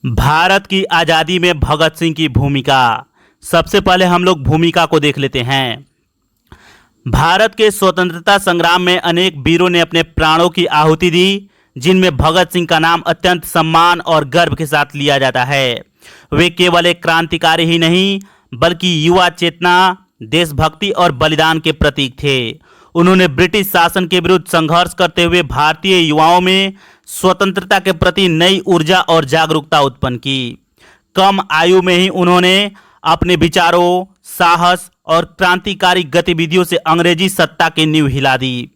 भारत की आज़ादी में भगत सिंह की भूमिका। सबसे पहले हम लोग भूमिका को देख लेते हैं। भारत के स्वतंत्रता संग्राम में अनेक वीरों ने अपने प्राणों की आहुति दी, जिनमें भगत सिंह का नाम अत्यंत सम्मान और गर्व के साथ लिया जाता है। वे केवल एक क्रांतिकारी ही नहीं, बल्कि युवा चेतना, देशभक्ति और बलिदान के प्रतीक थे। उन्होंने ब्रिटिश शासन के विरुद्ध संघर्ष करते हुए भारतीय युवाओं में स्वतंत्रता के प्रति नई ऊर्जा और जागरूकता उत्पन्न की। कम आयु में ही उन्होंने अपने विचारों, साहस और क्रांतिकारी गतिविधियों से अंग्रेजी सत्ता की नींव हिला दी।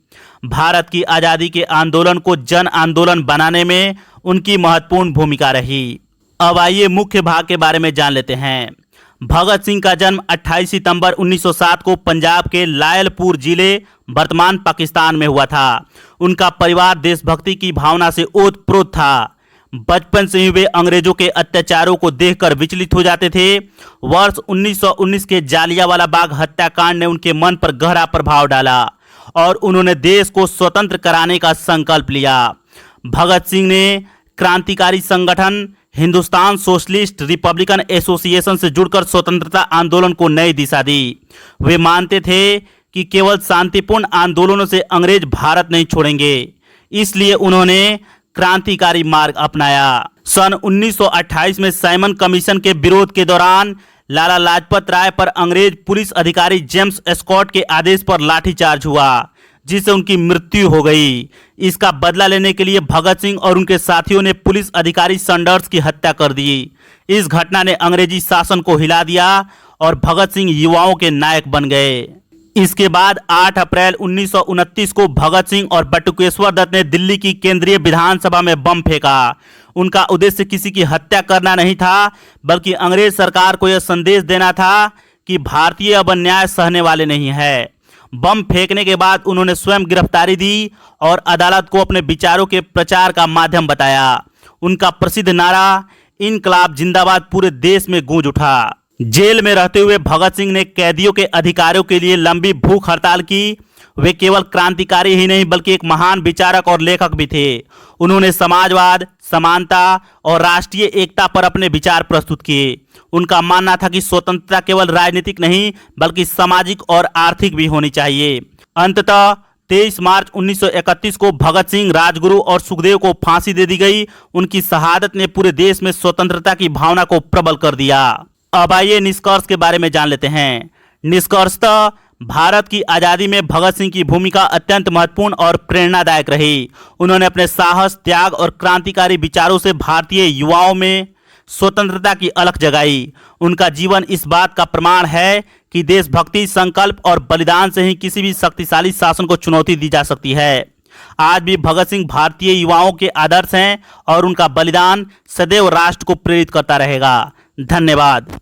भारत की आज़ादी के आंदोलन को जन आंदोलन बनाने में उनकी महत्वपूर्ण भूमिका रही। अब आइए मुख्य भाग के बारे में जान लेते हैं। भगत सिंह का जन्म 28 सितंबर 1907 को पंजाब के लायलपुर जिले वर्तमान पाकिस्तान में हुआ था। उनका परिवार देशभक्ति की भावना से ओतप्रोत था। बचपन से ही वे अंग्रेजों के अत्याचारों को देखकर विचलित हो जाते थे। वर्ष 1919 के जालियांवाला बाग हत्याकांड ने उनके मन पर गहरा प्रभाव डाला और उन्होंने देश को स्वतंत्र कराने का संकल्प लिया। भगत सिंह ने क्रांतिकारी संगठन हिंदुस्तान सोशलिस्ट रिपब्लिकन एसोसिएशन से जुड़कर स्वतंत्रता आंदोलन को नई दिशा दी। वे मानते थे कि केवल शांतिपूर्ण आंदोलनों से अंग्रेज भारत नहीं छोड़ेंगे, इसलिए उन्होंने क्रांतिकारी मार्ग अपनाया। सन 1928 में साइमन कमीशन के विरोध के दौरान लाला लाजपत राय पर अंग्रेज पुलिस अधिकारी जेम्स स्कॉट के आदेश पर लाठीचार्ज हुआ, जिससे उनकी मृत्यु हो गई। इसका बदला लेने के लिए भगत सिंह और उनके साथियों ने पुलिस अधिकारी सैंडर्स की हत्या कर दी। इस घटना ने अंग्रेजी शासन को हिला दिया और भगत सिंह युवाओं के नायक बन गए। इसके बाद 8 अप्रैल 1929 को भगत सिंह और बटुकेश्वर दत्त ने दिल्ली की केंद्रीय विधानसभा में बम फेंका। उनका उद्देश्य किसी की हत्या करना नहीं था, बल्कि अंग्रेज सरकार को यह संदेश देना था कि भारतीय अब अन्याय सहने वाले नहीं है। बम फेंकने के बाद उन्होंने स्वयं गिरफ्तारी दी और अदालत को अपने विचारों के प्रचार का माध्यम बताया। उनका प्रसिद्ध नारा इनकलाब जिंदाबाद पूरे देश में गूंज उठा। जेल में रहते हुए भगत सिंह ने कैदियों के अधिकारों के लिए लंबी भूख हड़ताल की। वे केवल क्रांतिकारी ही नहीं, बल्कि एक महान विचारक और लेखक भी थे। उन्होंने समाजवाद, समानता और राष्ट्रीय एकता पर अपने विचार प्रस्तुत किए। उनका मानना था कि स्वतंत्रता केवल राजनीतिक नहीं, बल्कि सामाजिक और आर्थिक भी होनी चाहिए। अंततः 23 मार्च 1931 को भगत सिंह, राजगुरु और सुखदेव को फांसी दे दी गई। उनकी शहादत ने पूरे देश में स्वतंत्रता की भावना को प्रबल कर दिया। अब आइए निष्कर्ष के बारे में जान लेते हैं। निष्कर्षतः भारत की आज़ादी में भगत सिंह की भूमिका अत्यंत महत्वपूर्ण और प्रेरणादायक रही। उन्होंने अपने साहस, त्याग और क्रांतिकारी विचारों से भारतीय युवाओं में स्वतंत्रता की अलख जगाई। उनका जीवन इस बात का प्रमाण है कि देशभक्ति, संकल्प और बलिदान से ही किसी भी शक्तिशाली शासन को चुनौती दी जा सकती है। आज भी भगत सिंह भारतीय युवाओं के आदर्श हैं और उनका बलिदान सदैव राष्ट्र को प्रेरित करता रहेगा। धन्यवाद।